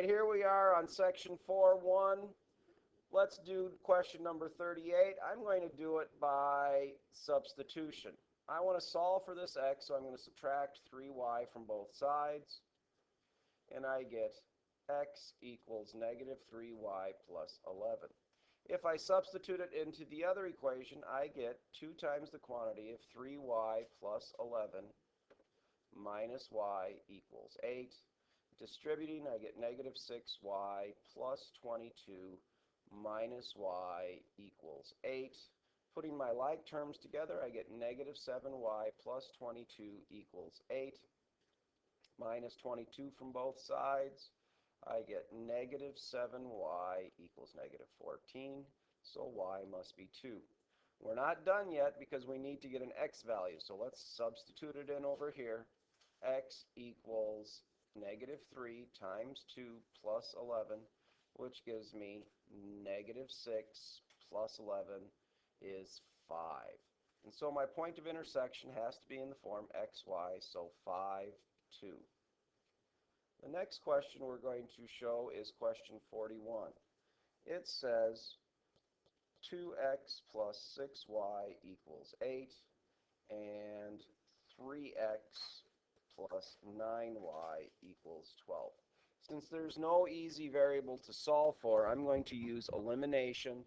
right, here we are on section 4.1. Let's do question number 38. I'm going to do it by substitution. I want to solve for this x, so I'm going to subtract 3y from both sides, and I get x equals negative 3y plus 11. If I substitute it into the other equation, I get 2 times the quantity of 3y plus 11 minus y equals 8. Distributing, I get negative 6y plus 22 minus y equals 8. Putting my like terms together, I get negative 7y plus 22 equals 8. Minus 22 from both sides, I get negative 7y equals negative 14, so y must be 2. We're not done yet because we need to get an x value, so let's substitute it in over here. X equals negative 3 times 2 plus 11, which gives me negative 6 plus 11 is 5. And so my point of intersection has to be in the form xy, so 5, 2. The next question we're going to show is question 41. It says 2x plus 6y equals 8 and 3x plus 9y equals 12. Since there's no easy variable to solve for, I'm going to use elimination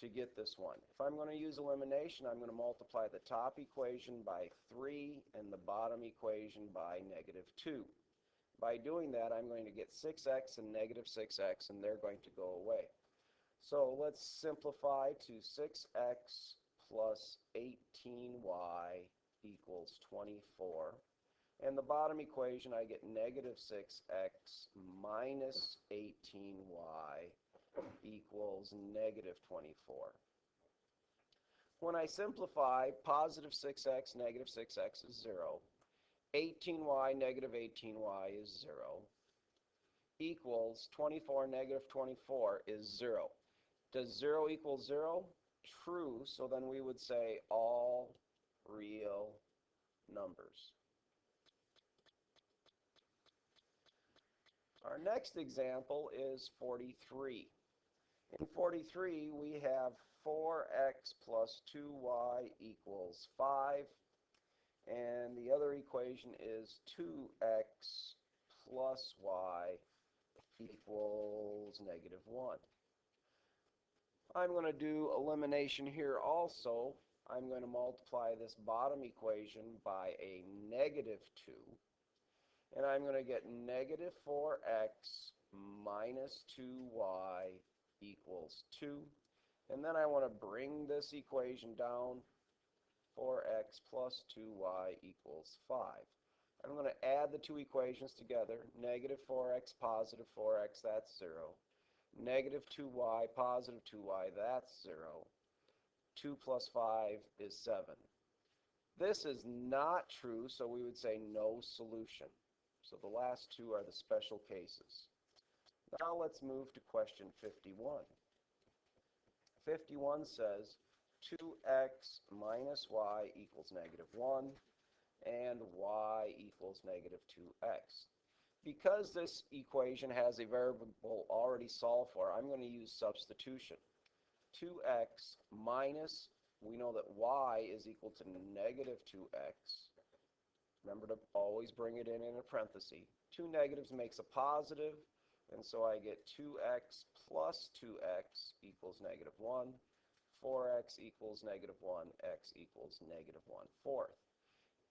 to get this one. If I'm going to use elimination, I'm going to multiply the top equation by 3 and the bottom equation by negative 2. By doing that, I'm going to get 6x and negative 6x, and they're going to go away. So let's simplify to 6x plus 18y equals 24. And the bottom equation, I get negative 6x minus 18y equals negative 24. When I simplify, positive 6x, negative 6x is 0. 18y, negative 18y is 0. Equals 24, negative 24 is 0. Does 0 equal 0? True, so then we would say all real numbers. Our next example is 43. In 43, we have 4x plus 2y equals 5. And the other equation is 2x plus y equals negative 1. I'm going to do elimination here also. I'm going to multiply this bottom equation by a negative 2. And I'm going to get negative 4x minus 2y equals 2. And then I want to bring this equation down. 4x plus 2y equals 5. I'm going to add the two equations together. Negative 4x, positive 4x, that's 0. Negative 2y, positive 2y, that's 0. 2 plus 5 is 7. This is not true, so we would say no solution. So the last two are the special cases. Now let's move to question 51. 51 says 2x minus y equals negative 1 and y equals negative 2x. Because this equation has a variable already solved for, I'm going to use substitution. 2x minus, we know that y is equal to negative 2x. Remember to always bring it in a parenthesis. Two negatives makes a positive, and so I get 2x plus 2x equals negative 1. 4x equals negative 1, x equals negative 1/4.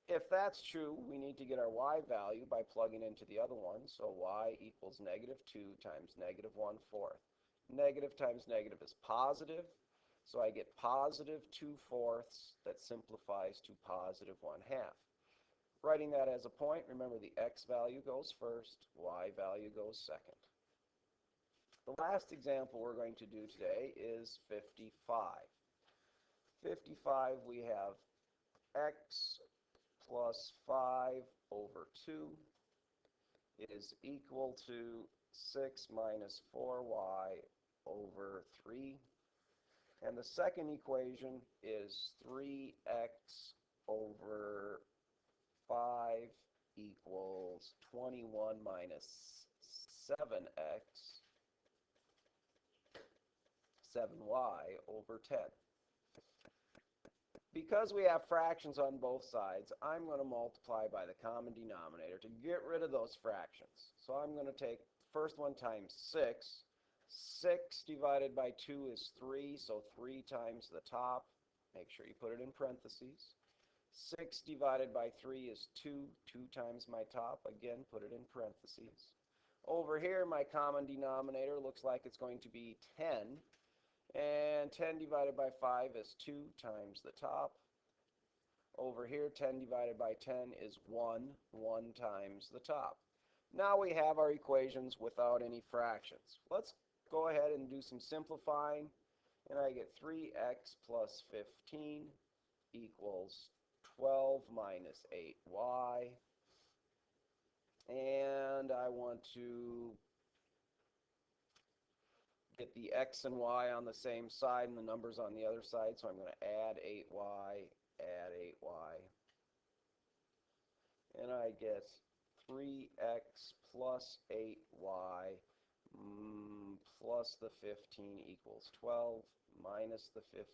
If that's true, we need to get our y value by plugging into the other one, so y equals negative 2 times negative 1/4. Negative times negative is positive, so I get positive 2/4 that simplifies to positive 1/2. Writing that as a point, remember the x value goes first, y value goes second. The last example we're going to do today is 55. 55, we have x plus 5 over 2 is equal to 6 minus 4y over 3. And the second equation is 3x over 5 equals 21 minus 7x, 7y over 10. Because we have fractions on both sides, I'm going to multiply by the common denominator to get rid of those fractions. So I'm going to take the first one times 6. 6 divided by 2 is 3, so 3 times the top. Make sure you put it in parentheses. 6 divided by 3 is 2. 2 times my top. Again, put it in parentheses. Over here, my common denominator looks like it's going to be 10. And 10 divided by 5 is 2 times the top. Over here, 10 divided by 10 is 1. 1 times the top. Now we have our equations without any fractions. Let's go ahead and do some simplifying. And I get 3x plus 15 equals 12 minus 8y. And I want to get the x and y on the same side and the numbers on the other side, so I'm going to add 8y, add 8y. And I get 3x plus 8y plus the 15 equals 12, minus the 15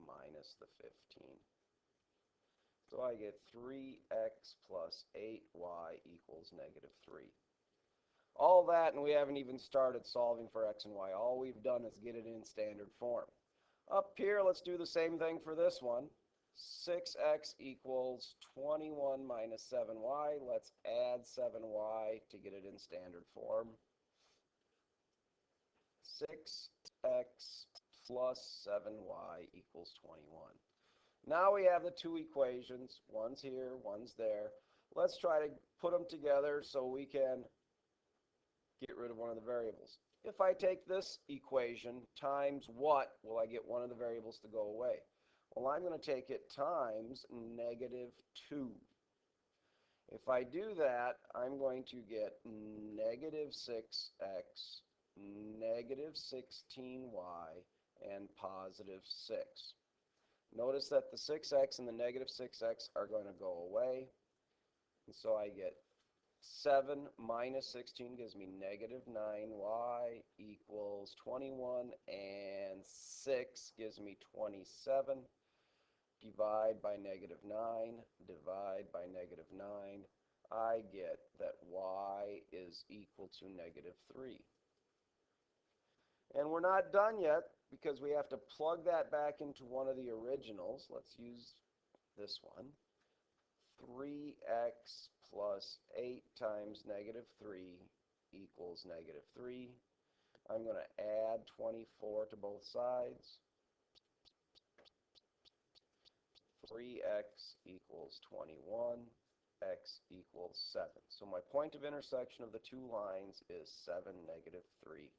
minus the 15. So I get 3x plus 8y equals negative 3. All that, and we haven't even started solving for x and y. All we've done is get it in standard form. Up here, let's do the same thing for this one. 6x equals 21 minus 7y. Let's add 7y to get it in standard form. 6x plus 7y equals 21. Now we have the two equations. One's here, one's there. Let's try to put them together so we can get rid of one of the variables. If I take this equation times what, will I get one of the variables to go away? Well, I'm going to take it times negative 2. If I do that, I'm going to get negative 6x, negative 16y, and positive 6. Notice that the 6x and the negative 6x are going to go away. And so I get 7 minus 16 gives me negative 9y equals 21, and 6 gives me 27. Divide by negative 9, divide by negative 9. I get that y is equal to negative 3. And we're not done yet because we have to plug that back into one of the originals. Let's use this one. 3x plus 8 times negative 3 equals negative 3. I'm going to add 24 to both sides. 3x equals 21. X equals 7. So my point of intersection of the two lines is 7, negative 3.